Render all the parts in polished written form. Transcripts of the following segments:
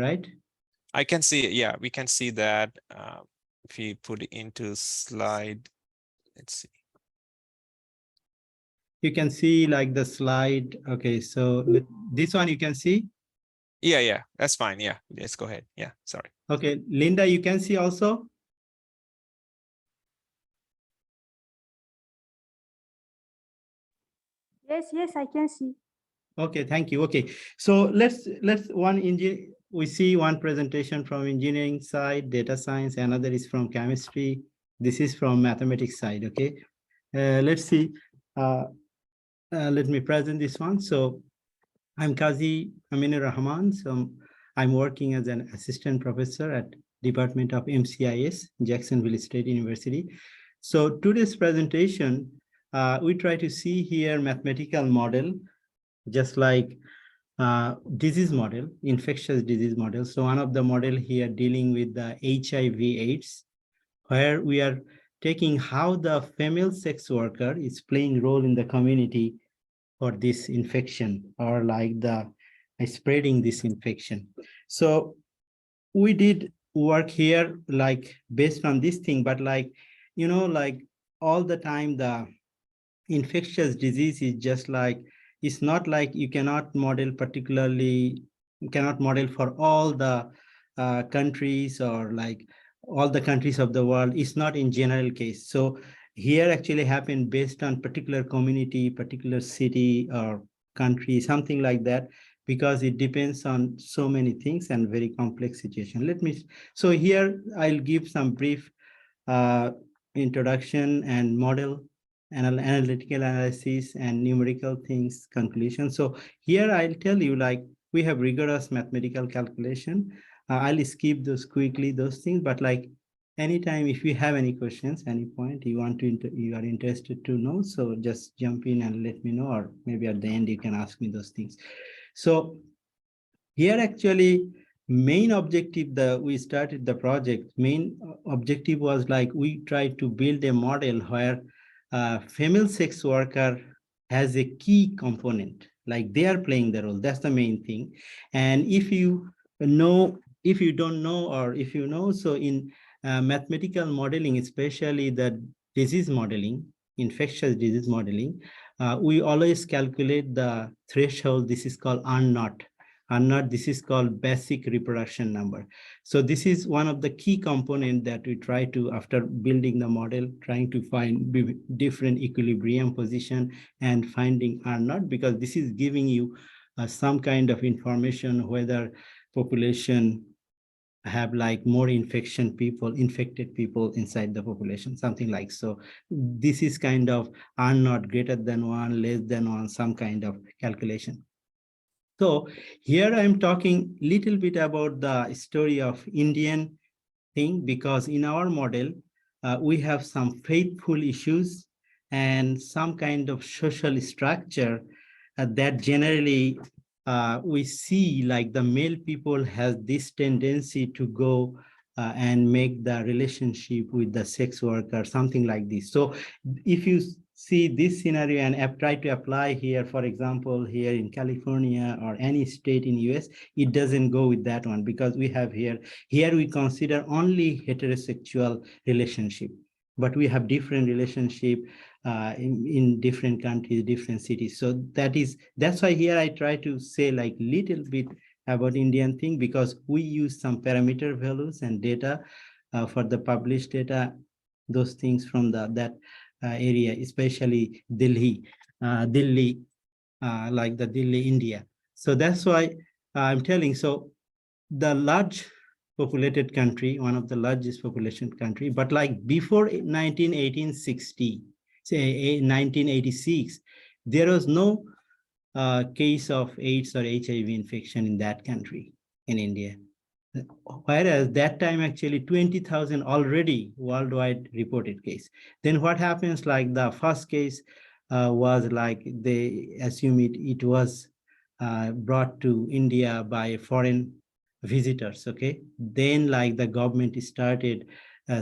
right? I can see it. Yeah, we can see that if we put it into slide, let's see. You can see like the slide. Okay, so this one you can see. Yeah, that's fine. Yeah, let's go ahead. Yeah, sorry. Okay, Linda, you can see also. Yes, I can see. Okay, thank you. Okay, so let's we see one presentation from engineering side, data science, another is from chemistry. This is from mathematics side. Okay, let's see. Let me present this one. So I'm Qazi Aminur Rahman. So I'm working as an assistant professor at Department of MCIS, Jacksonville State University. So today's presentation, we try to see here mathematical model, just like disease model, infectious disease model. So one of the model here dealing with the HIV/AIDS, where we are taking how the female sex worker is playing role in the community for this infection, or like the spreading this infection. So we did work here like based on this thing, but like, you know, like all the time the infectious disease is just like, it's not like you cannot model particularly, you cannot model for all the countries or like all the countries of the world. It's not in general case. So here actually happened based on particular community, particular city or country, something like that, because it depends on so many things and very complex situation. So here I'll give some brief introduction and model analytical analysis and numerical things, conclusion. So here I'll tell you, like, we have rigorous mathematical calculation. I'll skip those quickly, those things, but like anytime if you have any questions, any point you want to, you are interested to know, so just jump in and let me know, or maybe at the end you can ask me those things. So here actually main objective that we started the project, main objective was like we tried to build a model where female sex worker has a key component, like they are playing the role. That's the main thing. And if you know, if you don't know, or if you know, so in mathematical modeling, especially the disease modeling, infectious disease modeling, we always calculate the threshold. This is called R naught. This is called basic reproduction number. So this is one of the key components that we try to, after building the model, trying to find different equilibrium position and finding R naught, because this is giving you some kind of information whether population have like more infected people inside the population, something like so. This is kind of R naught greater than 1, less than 1, some kind of calculation. So here I'm talking a little bit about the story of Indian thing, because in our model, we have some faithful issues and some kind of social structure that generally we see, like the male people has this tendency to go and make the relationship with the sex worker, something like this. So if you see this scenario and try to apply here, for example, here in California or any state in US, it doesn't go with that one, because we have here we consider only heterosexual relationship, but we have different relationship in different countries, different cities. So that's why here I try to say like little bit about Indian thing, because we use some parameter values and data for the published data, those things from that area, especially Delhi, like the Delhi, India. So that's why I'm telling. So the large populated country, one of the largest population country, but like before 1860, say 1986, there was no case of AIDS or HIV infection in that country, in India. Whereas that time actually 20,000 already worldwide reported case. Then what happens, like the first case was like they assume it was brought to India by foreign visitors, okay? Then like the government started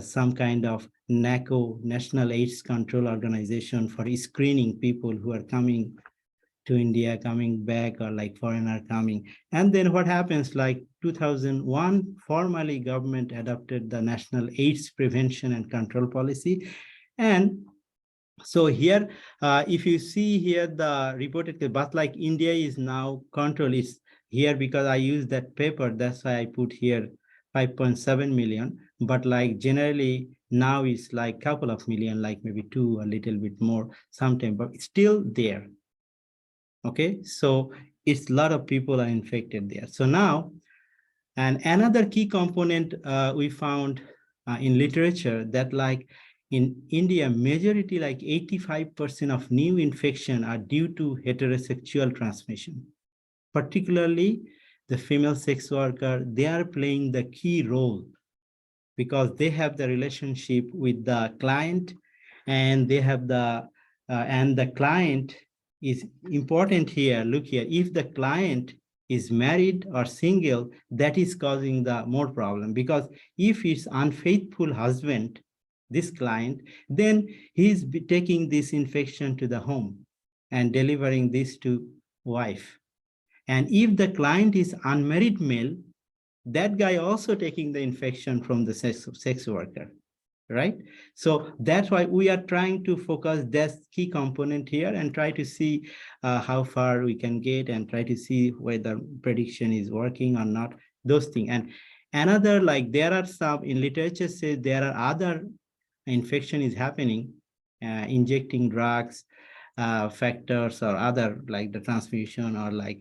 some kind of NACO, National AIDS Control Organization, for screening people who are coming to India, coming back, or like foreigner coming. And then what happens, like 2001, formally government adopted the National AIDS Prevention and Control Policy. And so here, if you see here the reported, but like India is now control is here because I use that paper. That's why I put here 5.7 million. But like generally now it's like couple of million, like maybe two, a little bit more sometime, but it's still there. Okay, so it's a lot of people are infected there. So now, and another key component we found in literature that like in India, majority like 85% of new infection are due to heterosexual transmission. Particularly the female sex worker, they are playing the key role because they have the relationship with the client, and they have and the client is important here. Look here, if the client is married or single, that is causing the more problem, because if it's unfaithful husband, this client, then he's taking this infection to the home and delivering this to wife. And if the client is unmarried male, that guy also taking the infection from the sex worker, right? So that's why we are trying to focus that key component here and try to see how far we can get and try to see whether prediction is working or not, those things. And another, like there are some in literature says there are other infection is happening, injecting drugs, factors or other like the transfusion or like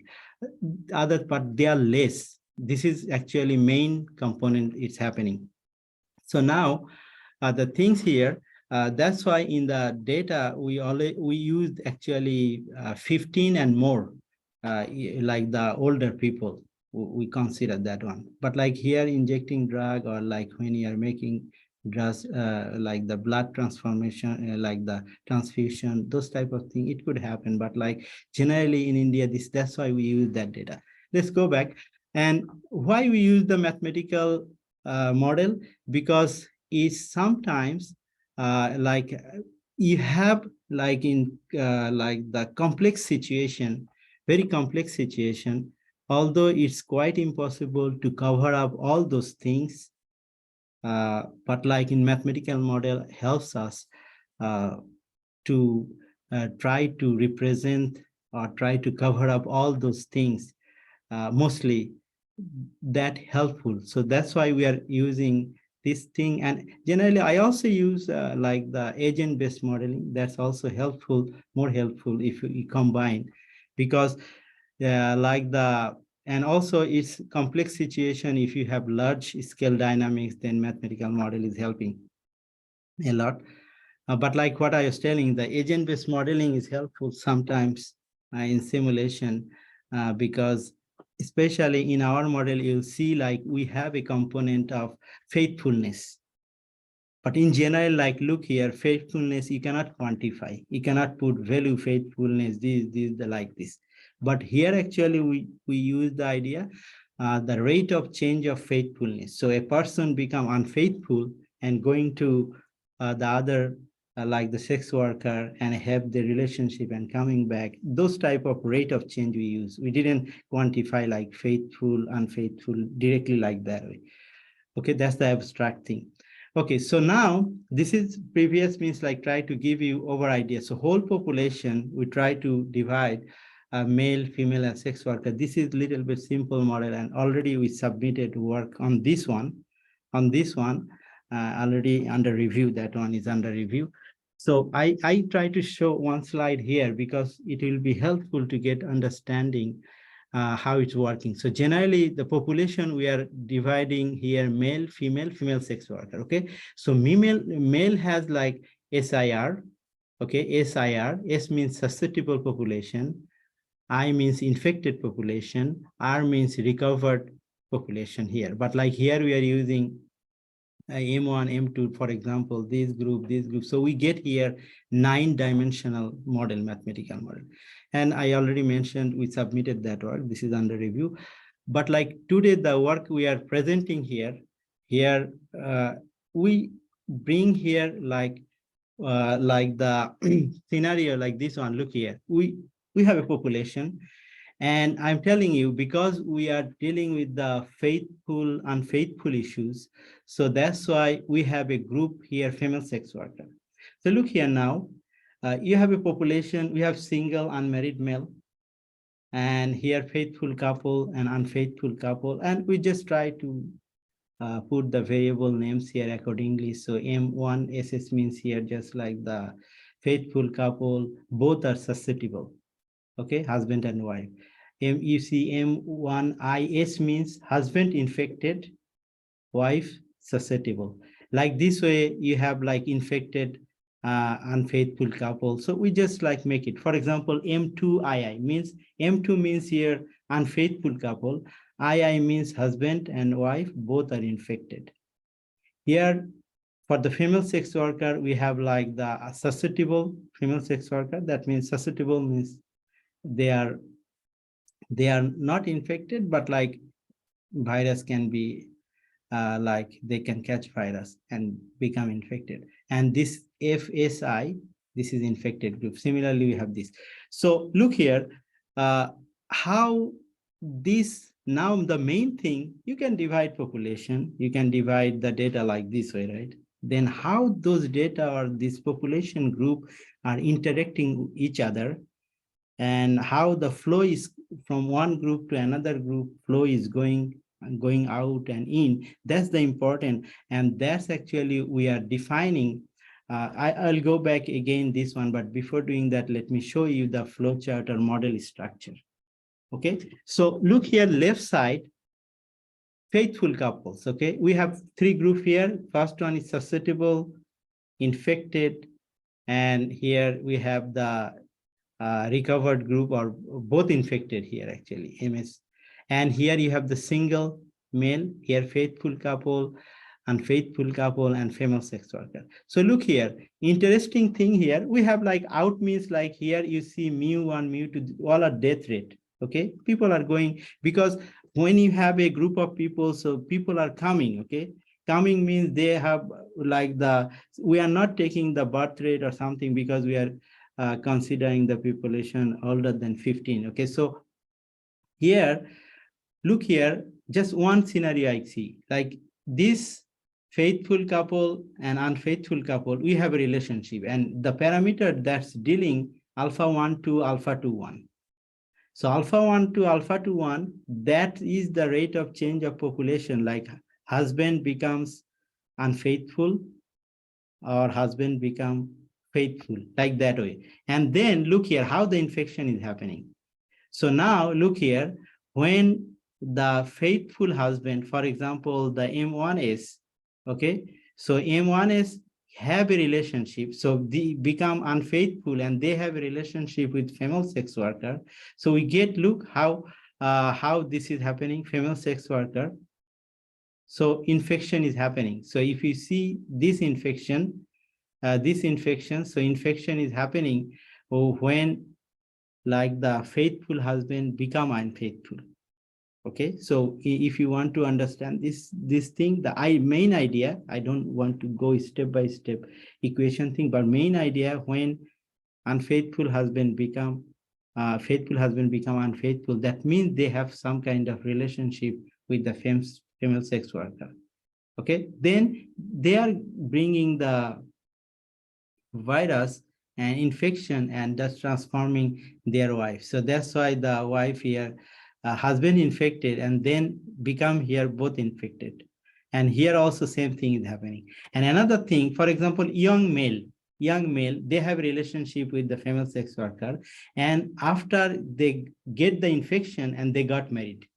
other, but they are less. This is actually main component is happening. So now the things here, that's why in the data we used actually 15 and more, like the older people, we consider that one. But like here injecting drug or like when you are making drugs, like the blood transformation, like the transfusion, those type of thing, it could happen. But like generally in India, that's why we use that data. Let's go back. And why we use the mathematical model, because is sometimes like you have like in like the complex situation, very complex situation, although it's quite impossible to cover up all those things, but like in mathematical model helps us to try to represent or try to cover up all those things, mostly that helpful. So that's why we are using this thing. And generally I also use like the agent-based modeling. That's also helpful, more helpful if you combine, because like the, and also it's complex situation. If you have large scale dynamics, then mathematical model is helping a lot. But like what I was telling, the agent-based modeling is helpful sometimes in simulation, because especially in our model, you'll see like we have a component of faithfulness. But in general, like look here, faithfulness, you cannot quantify. You cannot put value faithfulness, like this. But here actually we use the idea, the rate of change of faithfulness. So a person become unfaithful and going to the other, like the sex worker, and have the relationship and coming back, those type of rate of change we use. We didn't quantify like faithful, unfaithful directly like that way. Okay, that's the abstract thing. Okay, so now this is previous means like try to give you over idea. So whole population, we try to divide male, female, and sex worker. This is little bit simple model, and already we submitted work on this one. On this one, already under review. That one is under review. So I try to show one slide here because it will be helpful to get understanding how it's working. So generally the population we are dividing here, male, female sex worker. Okay, so male has like SIR. Okay, SIR, S means susceptible population, I means infected population, R means recovered population here. But like here we are using M1, M2, for example, this group. So we get here 9-dimensional model, mathematical model. And I already mentioned we submitted that work. This is under review. But like today, the work we are presenting here, we bring here like the scenario like this one. Look here. we have a population. And I'm telling you, because we are dealing with the faithful, unfaithful issues, so that's why we have a group here, female sex worker. So look here now, you have a population, we have single unmarried male, and here faithful couple and unfaithful couple, and we just try to put the variable names here accordingly. So M1SS means here just like the faithful couple, both are susceptible, okay, husband and wife. You see M1IS means husband infected, wife susceptible. Like this way, you have like infected, unfaithful couple. So we just like make it. For example, M2II means, M2 means here unfaithful couple. II means husband and wife, both are infected. Here, for the female sex worker, we have like the susceptible female sex worker. That means susceptible means they are not infected, but like virus can be like they can catch virus and become infected. And this FSI, this is infected group. Similarly, we have this. So look here, how this, now the main thing, you can divide population, you can divide the data like this way, right? Then how those data or this population group are interacting with each other, and how the flow is from one group to another group, flow is going out and in. That's the important, and that's actually we are defining. I'll go back again this one, but before doing that, let me show you the flow chart or model structure. Okay, so look here, left side, faithful couples. Okay, we have three groups here. First one is susceptible, infected, and here we have the recovered group, or both infected here actually, MS. And here you have the single male, here faithful couple, unfaithful couple, and female sex worker. So look here, interesting thing here, we have like out means like here you see mu1, mu2, all are death rate. Okay, people are going, because when you have a group of people, so people are coming, okay, coming means they have like the, we are not taking the birth rate or something, because we are considering the population older than 15. Okay, so here, look here, just one scenario I see, like this faithful couple and unfaithful couple, we have a relationship, and the parameter that's dealing alpha 1 to alpha 2 1. So alpha 1 to alpha 2 1, that is the rate of change of population, like husband becomes unfaithful or husband become faithful, like that way. And then look here how the infection is happening. So now look here, when the faithful husband, for example, the M1S, okay, so M1S have a relationship, so they become unfaithful and they have a relationship with female sex worker. So we get, look how this is happening, female sex worker. So infection is happening. So if you see this infection, so infection is happening when like the faithful husband become unfaithful. Okay, so if you want to understand this thing, the main idea, I don't want to go step by step equation thing, but main idea, when unfaithful husband become faithful husband become unfaithful, that means they have some kind of relationship with the female sex worker. Okay, then they are bringing the virus and infection and thus transforming their wife. So that's why the wife here, husband infected and then become here both infected. And here also same thing is happening. And another thing, for example, young male, they have a relationship with the female sex worker, and after they get the infection and they got married.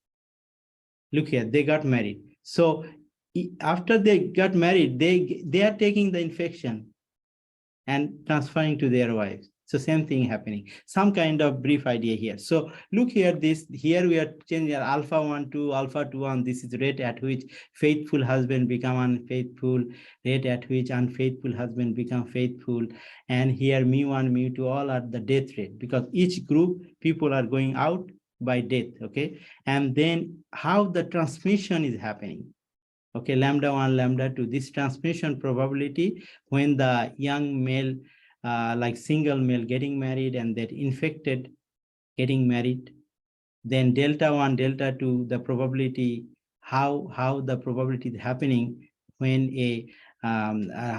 Look here, they got married. So after they got married, they are taking the infection and transferring to their wives. So same thing happening, some kind of brief idea here. So look here, here we are changing alpha 1 to alpha 2 1. This is rate at which faithful husband become unfaithful, rate at which unfaithful husband become faithful. And here mu1, mu2, all are the death rate, because each group people are going out by death. Okay, and then how the transmission is happening. Okay, lambda 1, lambda 2, this transmission probability when the young male, like single male getting married and that infected getting married. Then delta 1, delta 2, the probability, how the probability is happening when a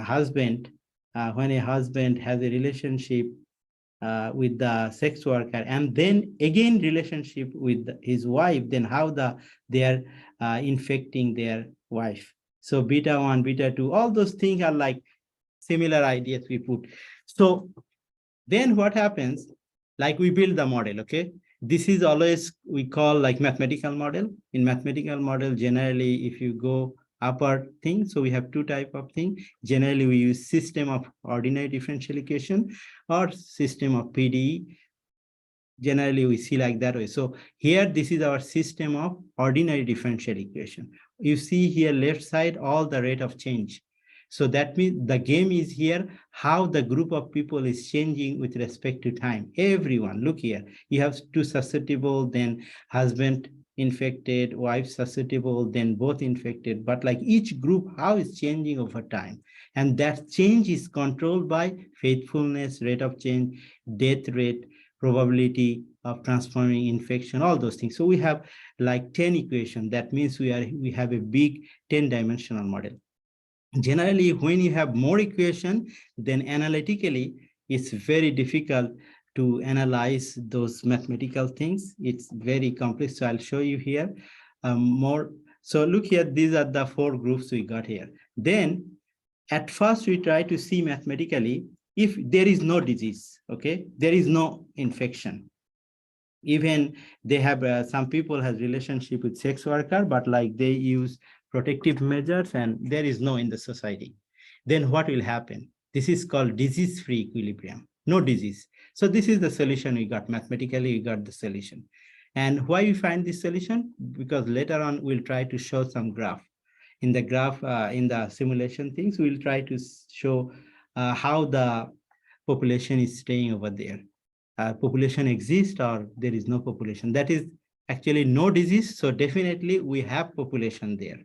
husband has a relationship with the sex worker, and then again relationship with his wife, then how they are infecting their wife. So beta 1, beta 2, all those things are like similar ideas we put. So then what happens, like we build the model, okay? This is always we call like mathematical model. In mathematical model, generally, if you go upper thing, so we have two type of thing. Generally, we use system of ordinary differential equation or system of PDE. Generally, we see like that way. So here, this is our system of ordinary differential equation. You see here, left side, all the rate of change. So that means the game is here, how the group of people is changing with respect to time. Everyone, look here, you have two susceptible, then husband infected, wife susceptible, then both infected. But like each group, how is changing over time. And that change is controlled by faithfulness, rate of change, death rate, probability of transforming infection, all those things. So we have like 10 equations. That means we have a big 10-dimensional model. Generally, when you have more equation, then analytically, it's very difficult to analyze those mathematical things. It's very complex. So I'll show you here more. So look here, these are the 4 groups we got here. Then at first we try to see mathematically if there is no disease, okay? There is no infection. Even they have, some people has relationship with sex worker, but like they use protective measures and there is no in the society. Then what will happen? This is called disease-free equilibrium, no disease. So this is the solution we got. Mathematically, we got the solution. And why we find this solution? Because later on, we'll try to show some graph. In the graph, in the simulation things, we'll try to show how the population is staying over there. Population exists or there is no population. That is actually no disease. So definitely we have population there.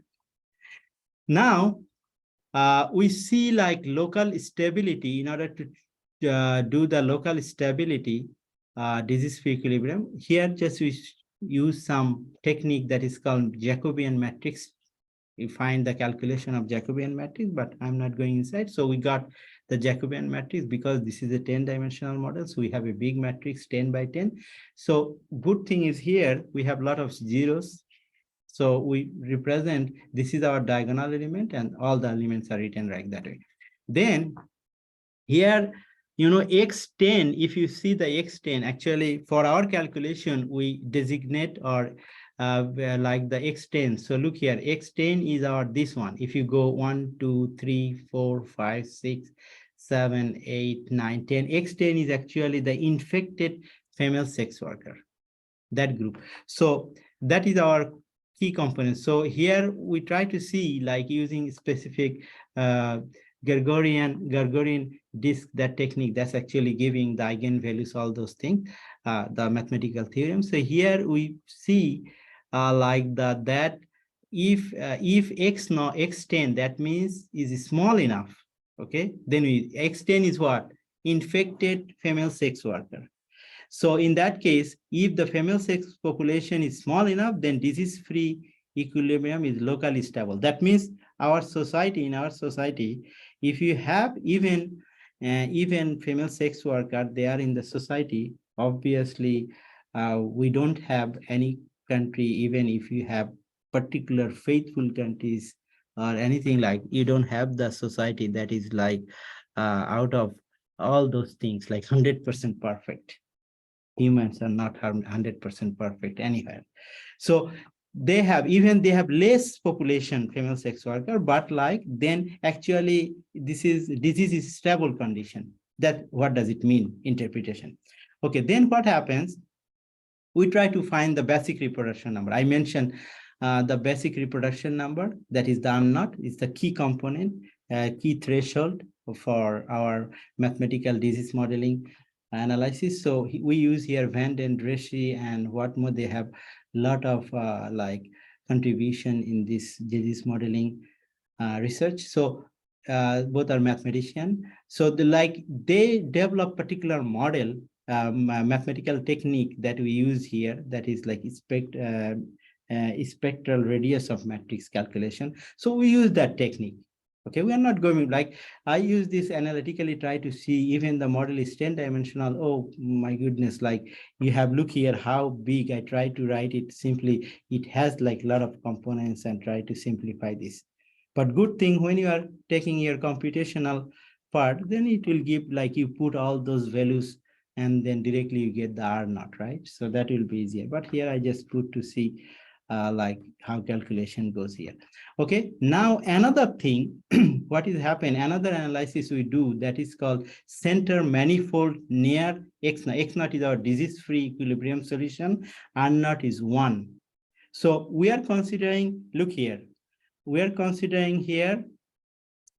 Now, we see like local stability. In order to do the local stability, disease-free equilibrium, here just we use some technique that is called Jacobian matrix. We find the calculation of Jacobian matrix, but I'm not going inside. So we got the Jacobian matrix because this is a 10-dimensional model. So we have a big matrix 10 by 10. So good thing is here, we have a lot of zeros. So we represent, this is our diagonal element and all the elements are written like that way. Then here, you know, X10, if you see the X10, actually for our calculation, we designate or like the X10. So look here, X10 is our this one. If you go 1, 2, 3, 4, 5, 6, 7, 8, 9, 10, X10 is actually the infected female sex worker, that group. So that is our key component. So here we try to see like using specific Gregorian disk, that technique that's actually giving the eigenvalues, all those things, the mathematical theorem. So here we see like that if X10, that means is small enough, okay, then X10 is what? Infected female sex worker. So in that case, if the female sex population is small enough, then disease-free equilibrium is locally stable. That means in our society, if you have even female sex worker, they are in the society, obviously, we don't have any country, even if you have particular faithful countries or anything, like you don't have the society that is like out of all those things, like 100% perfect. Humans are not 100% perfect anywhere. So they have less population female sex worker, but like then actually disease is stable condition. That what does it mean? Interpretation. Okay, then what happens? We try to find the basic reproduction number. I mentioned the basic reproduction number, that is the M naught, is the key component, key threshold for our mathematical disease modeling analysis. So we use here Van den Dreschi and what more, they have a lot of like contribution in this disease modeling research. So both are mathematician. So they develop particular model mathematical technique that we use here, that is like spectral radius of matrix calculation. So we use that technique. Okay, we are not going like, I use this analytically, try to see even the model is 10-dimensional. Oh my goodness, like you have look here how big. I try to write it simply. It has like a lot of components and try to simplify this. But good thing when you are taking your computational part, then it will give like you put all those values and then directly you get the R naught, right? So that will be easier. But here I just put to see like how calculation goes here. Okay, now another thing, what is happen, another analysis we do that is called center manifold near X naught. X naught is our disease-free equilibrium solution, R naught is 1. So we are considering, look here, we are considering here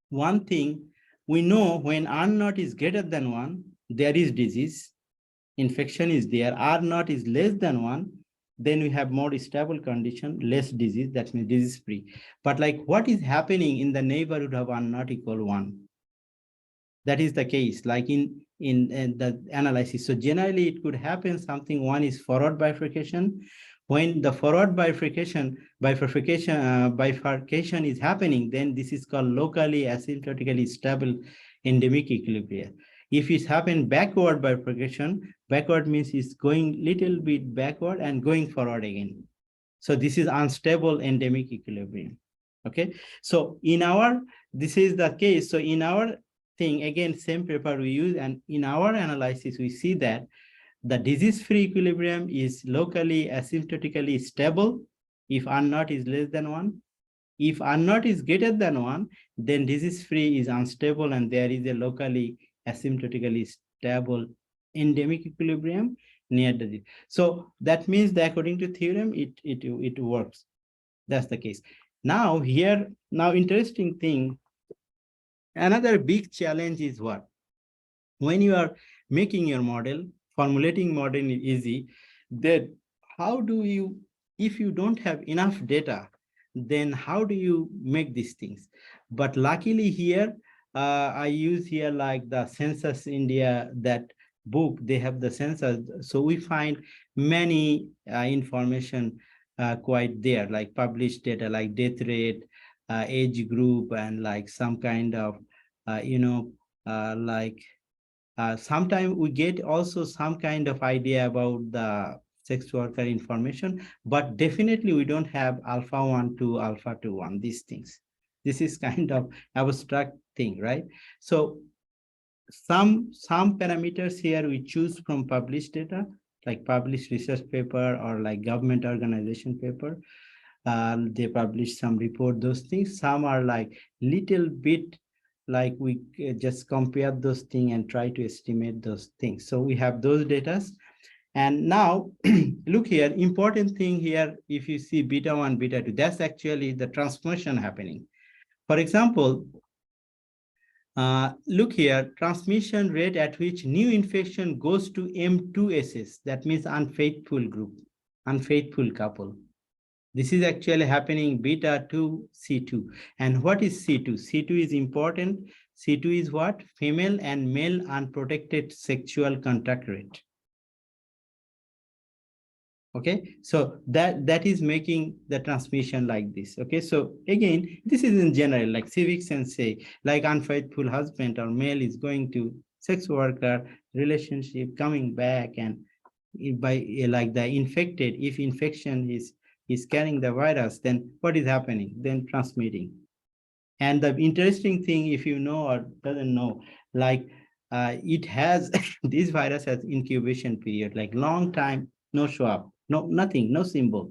one thing. We know when R naught is greater than 1, there is disease, infection is there. R naught is less than 1, then we have more stable condition, less disease, that means disease free. But like what is happening in the neighborhood of R naught equal 1? That is the case, like in the analysis. So generally it could happen something. One is forward bifurcation. When the forward bifurcation is happening, then this is called locally asymptotically stable endemic equilibrium. If it's happened backward bifurcation, backward means it's going little bit backward and going forward again. So this is unstable endemic equilibrium. Okay, so in our, this is the case. So in our thing, again, same paper we use, and in our analysis, we see that the disease-free equilibrium is locally asymptotically stable if R naught is less than 1. If R naught is greater than 1, then disease-free is unstable and there is a locally asymptotically stable endemic equilibrium near the disease. So that means that according to theorem, it works. That's the case. Now here, now interesting thing, another big challenge is what? When you are making your model, formulating model is easy. Then how do you, if you don't have enough data, then how do you make these things? But luckily here, I use here like the Census India, that book, they have the census. So we find many information quite there, like published data, like death rate, age group, and like some kind of, sometimes we get also some kind of idea about the sex worker information, but definitely we don't have alpha 1 to alpha 2 1, these things. This is kind of abstract thing, right? So some parameters here we choose from published data, like published research paper or like government organization paper. They publish some report, those things. Some are like little bit, like we just compare those things and try to estimate those things. So we have those data. And now look here, important thing here, if you see beta 1, beta 2, that's actually the transformation happening. For example, look here, transmission rate at which new infection goes to M2SS, that means unfaithful group, unfaithful couple. This is actually happening beta 2 C2. And what is C2? C2 is important. C2 is what? Female and male unprotected sexual contact rate. Okay, so that is making the transmission like this. Okay, so again, this is in general, like civics and say, like unfaithful husband or male is going to sex worker, relationship coming back, and by like the infected, if infection is carrying the virus, then what is happening? Then transmitting. And the interesting thing, if you know or doesn't know, like it has, this virus has incubation period, like long time, no show up, no, nothing, no symbol,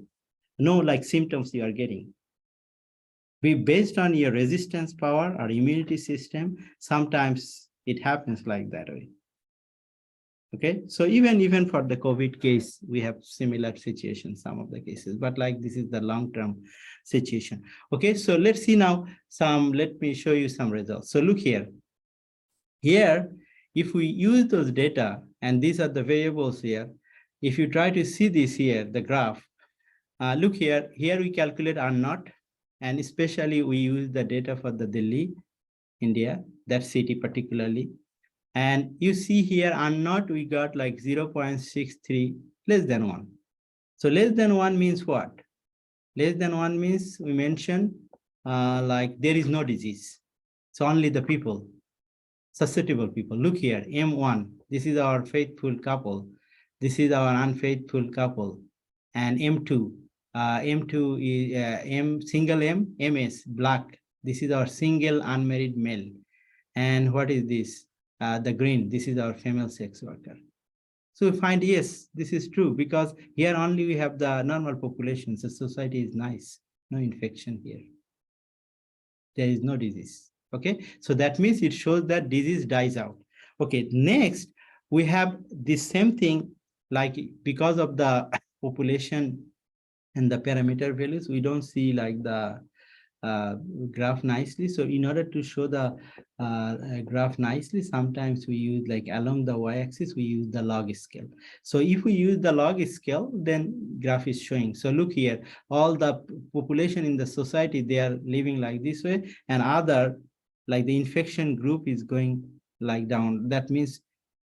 no like symptoms you are getting. Based on your resistance power or immunity system, sometimes it happens like that way. Okay, so even for the COVID case, we have similar situations, some of the cases, but like this is the long-term situation. Okay, so let's see now let me show you some results. So look here. Here, if we use those data, and these are the variables here, if you try to see this here, the graph, look here, we calculate R naught, and especially we use the data for the Delhi, India, that city particularly. And you see here unknown, we got like 0.63, less than 1. So less than 1 means what? Less than 1 means we mentioned like there is no disease. So only the people, susceptible people. Look here, M1, this is our faithful couple. This is our unfaithful couple. And M2, M2 is M single M, MS, black. This is our single unmarried male. And what is this? The green, this is our female sex worker. So we find, yes, this is true because here only we have the normal population. So society is nice, no infection here. There is no disease. Okay, so that means it shows that disease dies out. Okay, next we have the same thing, like because of the population and the parameter values, we don't see like the graph nicely. So in order to show the graph nicely, sometimes we use like along the y-axis, we use the log scale. So if we use the log scale, then graph is showing. So look here, all the population in the society, they are living like this way, and other, like the infection group is going like down. That means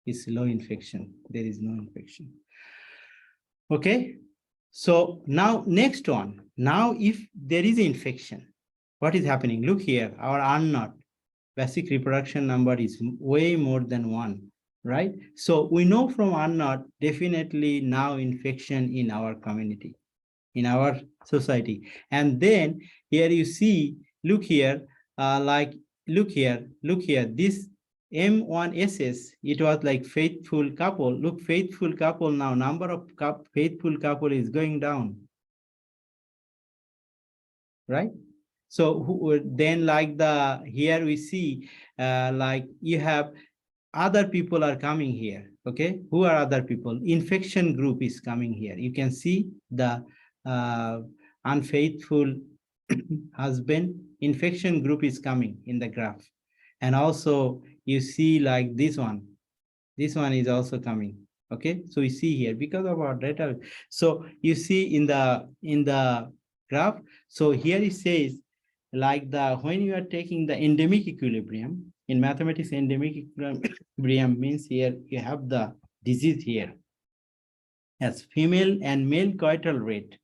it's low infection. There is no infection. Okay. So now next one, now if there is infection, what is happening? Look here, our R0, basic reproduction number is way more than 1, right? So we know from R0, definitely now infection in our community, in our society. And then here you see, look here, look here, this M1SS, it was like faithful couple. Look, faithful couple now, number of faithful couple is going down, right? So then like here we see like you have other people are coming here, okay? Who are other people? Infection group is coming here. You can see the unfaithful husband, infection group is coming in the graph. And also you see like this one is also coming, okay? So we see here because of our data. So you see in the graph, so here it says like when you are taking the endemic equilibrium, in mathematics, endemic equilibrium means here you have the disease here as female and male coital rate.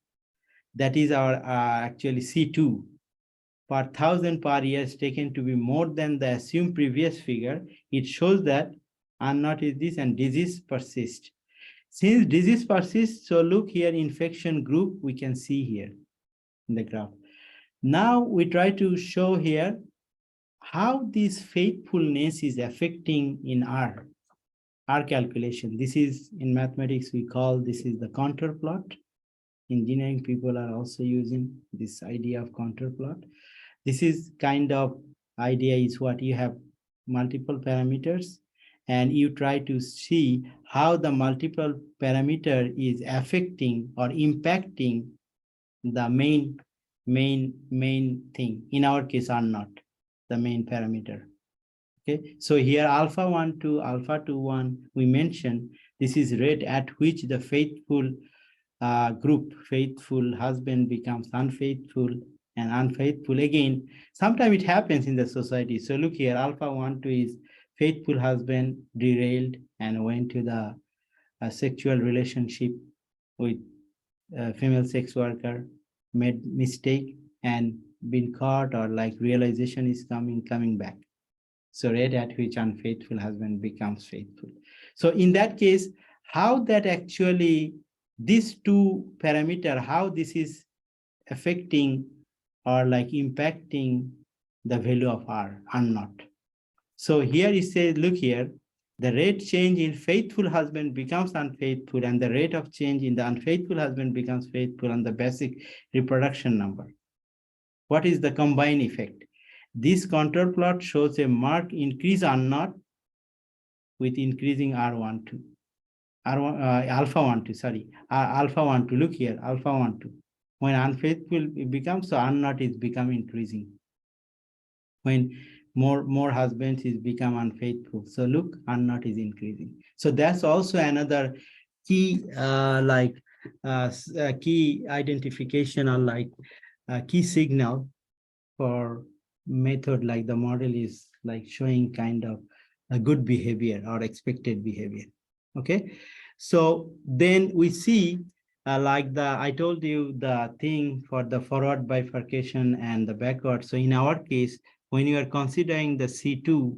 That is our actually C2 per 1,000 per year is taken to be more than the assumed previous figure. It shows that R0 is this and disease persists. Since disease persists, so look here, infection group, we can see here in the graph. Now we try to show here how this faithfulness is affecting in R calculation. This is in mathematics, we call this is the contour plot. Engineering people are also using this idea of contour plot. This is kind of idea is what you have multiple parameters and you try to see how the multiple parameter is affecting or impacting the main thing. In our case are not the main parameter. Okay, so here alpha 1 to alpha 2 1, we mentioned this is rate at which the faithful group, faithful husband becomes unfaithful and unfaithful again. Sometimes it happens in the society. So look here, alpha 1 2 is faithful husband derailed and went to the sexual relationship with a female sex worker, made mistake and been caught, or like realization is coming back. So rate at which unfaithful husband becomes faithful. So in that case, how that actually these two parameter, how this is affecting or like impacting the value of R not. So here it says, look here, the rate change in faithful husband becomes unfaithful and the rate of change in the unfaithful husband becomes faithful on the basic reproduction number. What is the combined effect? This contour plot shows a marked increase R0 with increasing R12. Alpha 1 2, sorry, alpha 1 2, look here, alpha 1 2. When unfaithful it becomes, so R0 is become increasing. When more husbands is become unfaithful, so look, R0 is increasing. So that's also another key key identification or like key signal for method, like the model is like showing kind of a good behavior or expected behavior. Okay, so then we see like I told you the thing for the forward bifurcation and the backward. So in our case, when you are considering the C2,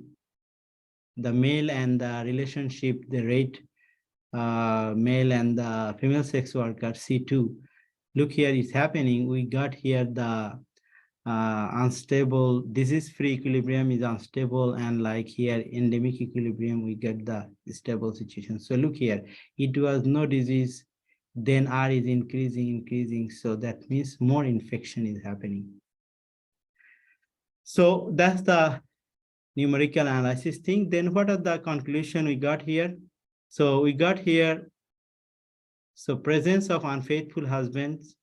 the male and the relationship, the rate, male and the female sex worker C2, look here, it's happening. We got here the unstable, disease-free equilibrium is unstable, and like here endemic equilibrium, we get the stable situation. So look here, it was no disease, then R is increasing, so that means more infection is happening. So that's the numerical analysis thing. Then what are the conclusion we got here? So we got here, so presence of unfaithful husbands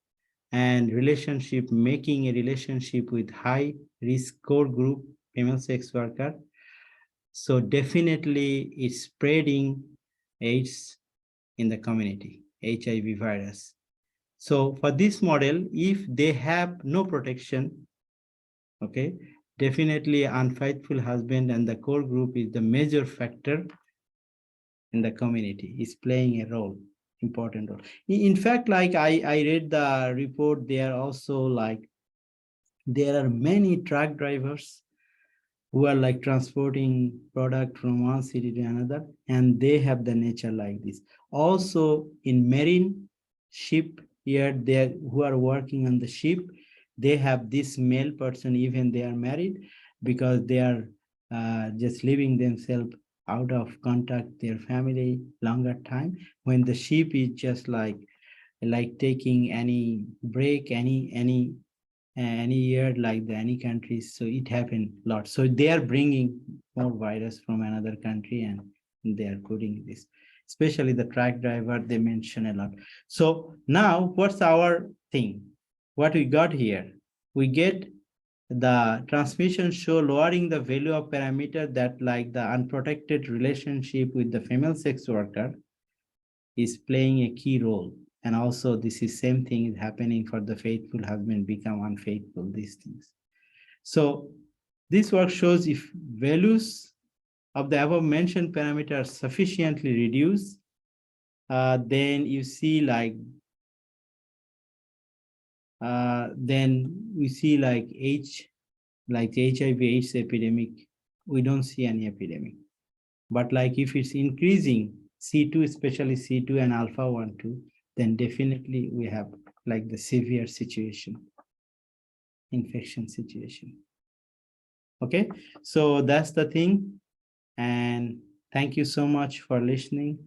and relationship, making a relationship with high risk core group female sex worker. So definitely it's spreading AIDS in the community, HIV virus. So for this model, if they have no protection, okay, definitely unfaithful husband and the core group is the major factor in the community, is playing a role, important role. In fact, like I read the report, they are also like, there are many truck drivers who are like transporting product from one city to another, and they have the nature like this. Also in marine ship here, they who are working on the ship, they have this male person, even they are married, because they are just leaving themselves out of contact their family longer time. When the ship is just like taking any break, any year, like any countries, so it happened a lot. So they are bringing more virus from another country and they are putting this, especially the truck driver, they mention a lot. So now what's our thing? What we got here, we get the transmission show lowering the value of parameter that like the unprotected relationship with the female sex worker is playing a key role. And also this is same thing is happening for the faithful husband become unfaithful, these things. So this work shows if values of the above mentioned parameter are sufficiently reduced, then you see like, then we see like HIV/AIDS epidemic, we don't see any epidemic. But like if it's increasing C2, especially C2 and alpha 1, 2, then definitely we have like the severe situation, infection situation. Okay, so that's the thing. And thank you so much for listening.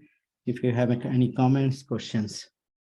If you have any comments, questions.